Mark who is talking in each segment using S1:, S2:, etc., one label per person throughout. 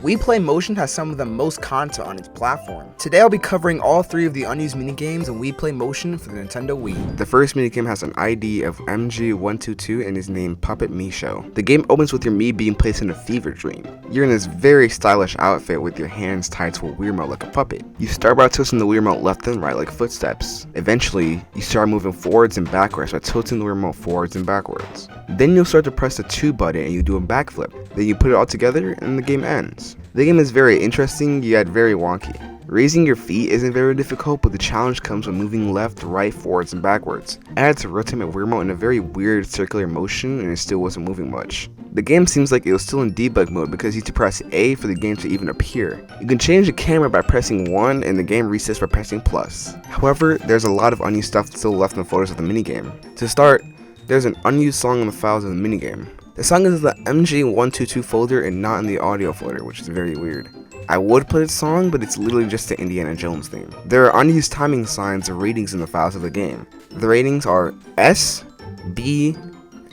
S1: We Play Motion has some of the most content on its platform. Today I'll be covering all 3 of the unused minigames in We Play Motion for the Nintendo Wii.
S2: The first minigame has an ID of MG122 and is named Puppet Mii Show. The game opens with your Mii being placed in a fever dream. You're in this very stylish outfit with your hands tied to a Wiimote like a puppet. You start by tilting the Wiimote left and right like footsteps. Eventually, you start moving forwards and backwards by tilting the Wiimote forwards and backwards. Then you'll start to press the 2 button and you do a backflip. Then you put it all together and the game ends. The game is very interesting yet very wonky. Raising your feet isn't very difficult, but the challenge comes when moving left, right, forwards, and backwards. I had to rotate my Wiimote in a very weird circular motion and it still wasn't moving much. The game seems like it was still in debug mode because you need to press A for the game to even appear. You can change the camera by pressing 1 and the game resets by pressing plus. However, there's a lot of unused stuff still left in the folders of the minigame. To start, there's an unused song in the files of the minigame. The song is in the MG122 folder and not in the audio folder, which is very weird. I would play the song, but it's literally just the Indiana Jones theme. There are unused timing signs or ratings in the files of the game. The ratings are S, B,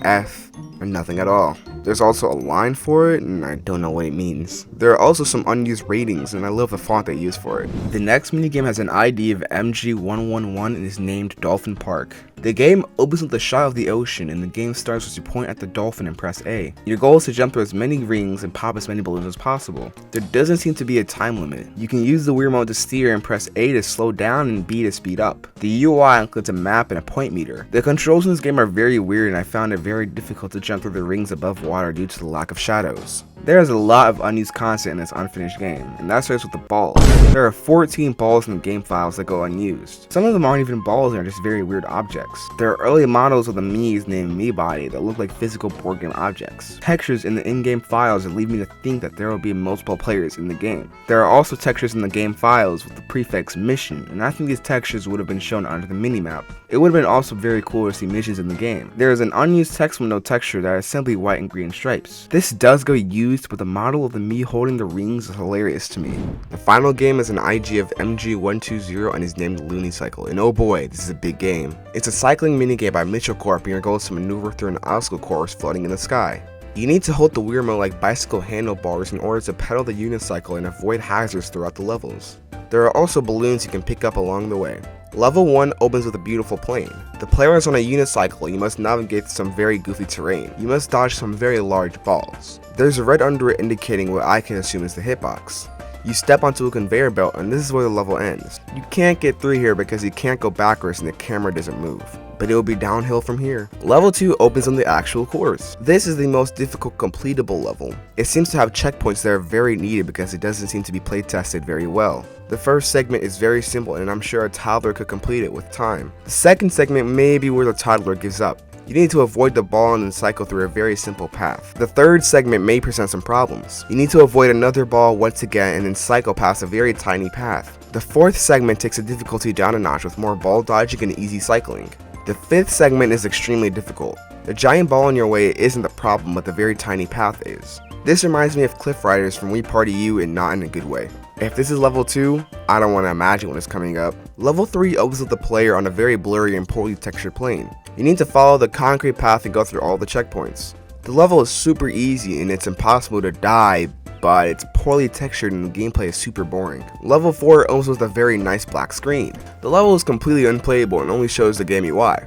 S2: F, or nothing at all. There's also a line for it, and I don't know what it means. There are also some unused ratings, and I love the font they use for it.
S1: The next minigame has an ID of MG111 and is named Dolphin Park. The game opens with a shot of the ocean, and the game starts with you point at the dolphin and press A. Your goal is to jump through as many rings and pop as many balloons as possible. There doesn't seem to be a time limit. You can use the Wiimote to steer and press A to slow down and B to speed up. The UI includes a map and a point meter. The controls in this game are very weird, and I found it very difficult to jump through the rings above water due to the lack of shadows. There is a lot of unused content in this unfinished game, and that starts with the balls. There are 14 balls in the game files that go unused. Some of them aren't even balls and are just very weird objects. There are early models of the Mii's named Mii Body that look like physical board game objects. Textures in the in-game files that lead me to think that there will be multiple players in the game. There are also textures in the game files with the prefix mission, and I think these textures would have been shown under the minimap. It would have been also very cool to see missions in the game. There is an unused text window texture that is simply white and green stripes. This does go used, but the model of the Mii holding the rings is hilarious to me.
S2: The final game is an IG of MG120 and is named Loony Cycle, and oh boy, this is a big game. It's a cycling minigame by Mitchell Corp, and your goal is to maneuver through an obstacle course floating in the sky. You need to hold the Wiimote like bicycle handlebars in order to pedal the unicycle and avoid hazards throughout the levels. There are also balloons you can pick up along the way. Level 1 opens with a beautiful plane. The player is on a unicycle. You must navigate some very goofy terrain. You must dodge some very large balls. There's a red under it indicating what I can assume is the hitbox. You step onto a conveyor belt and this is where the level ends. You can't get through here because you can't go backwards and the camera doesn't move, but it will be downhill from here. Level 2 opens on the actual course. This is the most difficult completable level. It seems to have checkpoints that are very needed because it doesn't seem to be play tested very well. The first segment is very simple and I'm sure a toddler could complete it with time. The second segment may be where the toddler gives up. You need to avoid the ball and then cycle through a very simple path. The third segment may present some problems. You need to avoid another ball once again and then cycle past a very tiny path. The fourth segment takes the difficulty down a notch with more ball dodging and easy cycling. The fifth segment is extremely difficult. The giant ball in your way isn't the problem, but the very tiny path is. This reminds me of Cliff Riders from Wii Party U and not in a good way. If this is level 2, I don't want to imagine what is coming up. Level 3 opens with the player on a very blurry and poorly textured plane. You need to follow the concrete path and go through all the checkpoints. The level is super easy and it's impossible to die, but it's poorly textured and the gameplay is super boring. Level 4 opens with a very nice black screen. The level is completely unplayable and only shows the game UI.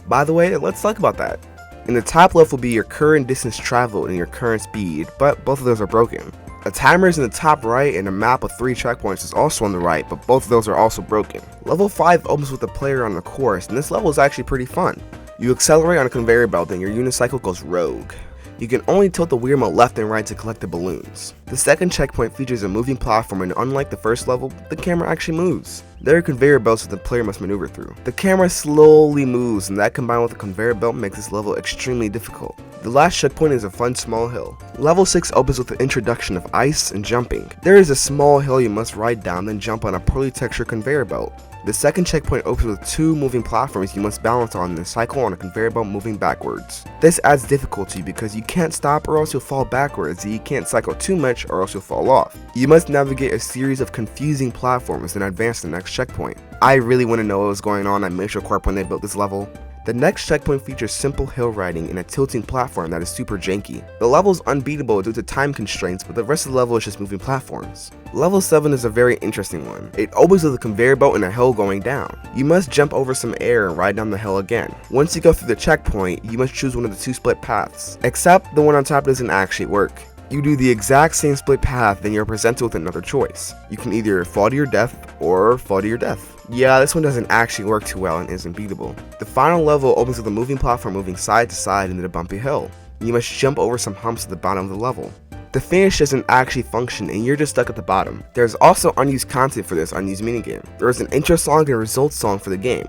S2: By the way, let's talk about that. In the top left will be your current distance traveled and your current speed, but both of those are broken. A timer is in the top right and a map with 3 checkpoints is also on the right, but both of those are also broken. Level 5 opens with the player on the course, and this level is actually pretty fun. You accelerate on a conveyor belt and your unicycle goes rogue. You can only tilt the Wiimote left and right to collect the balloons. The second checkpoint features a moving platform and unlike the first level, the camera actually moves. There are conveyor belts that the player must maneuver through. The camera slowly moves and that combined with the conveyor belt makes this level extremely difficult. The last checkpoint is a fun small hill. Level 6 opens with the introduction of ice and jumping. There is a small hill you must ride down then jump on a poorly textured conveyor belt. The second checkpoint opens with 2 moving platforms you must balance on and then cycle on a conveyor belt moving backwards. This adds difficulty because you can't stop or else you'll fall backwards, and you can't cycle too much or else you'll fall off. You must navigate a series of confusing platforms and advance to the next checkpoint. I really want to know what was going on at Mii Show Corp when they built this level. The next checkpoint features simple hill riding and a tilting platform that is super janky. The level is unbeatable due to time constraints, but the rest of the level is just moving platforms. Level 7 is a very interesting one. It opens with a conveyor belt and a hill going down. You must jump over some air and ride down the hill again. Once you go through the checkpoint, you must choose one of the 2 split paths, except the one on top doesn't actually work. You do the exact same split path, then you're presented with another choice. You can either fall to your death or fall to your death. Yeah, this one doesn't actually work too well and isn't beatable. The final level opens with a moving platform moving side to side into the bumpy hill. You must jump over some humps at the bottom of the level. The finish doesn't actually function and you're just stuck at the bottom. There's also unused content for this unused minigame. There is an intro song and a results song for the game.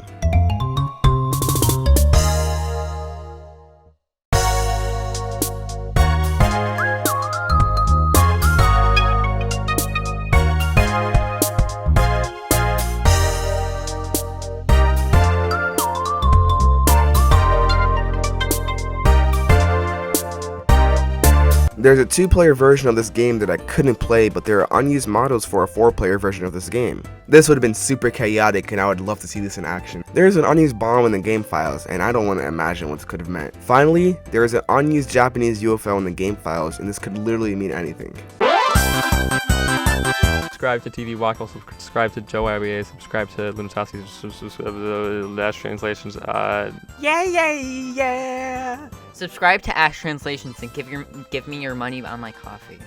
S2: There's a 2-player version of this game that I couldn't play, but there are unused models for a 4-player version of this game. This would have been super chaotic and I would love to see this in action. There is an unused bomb in the game files and I don't want to imagine what this could have meant. Finally, there is an unused Japanese UFO in the game files and this could literally mean anything.
S3: Subscribe to TV Wackle, subscribe to Joe IBA, subscribe to Lunatasi, Dash Translations,
S4: Subscribe to Ash Translations and give me your money on my coffee.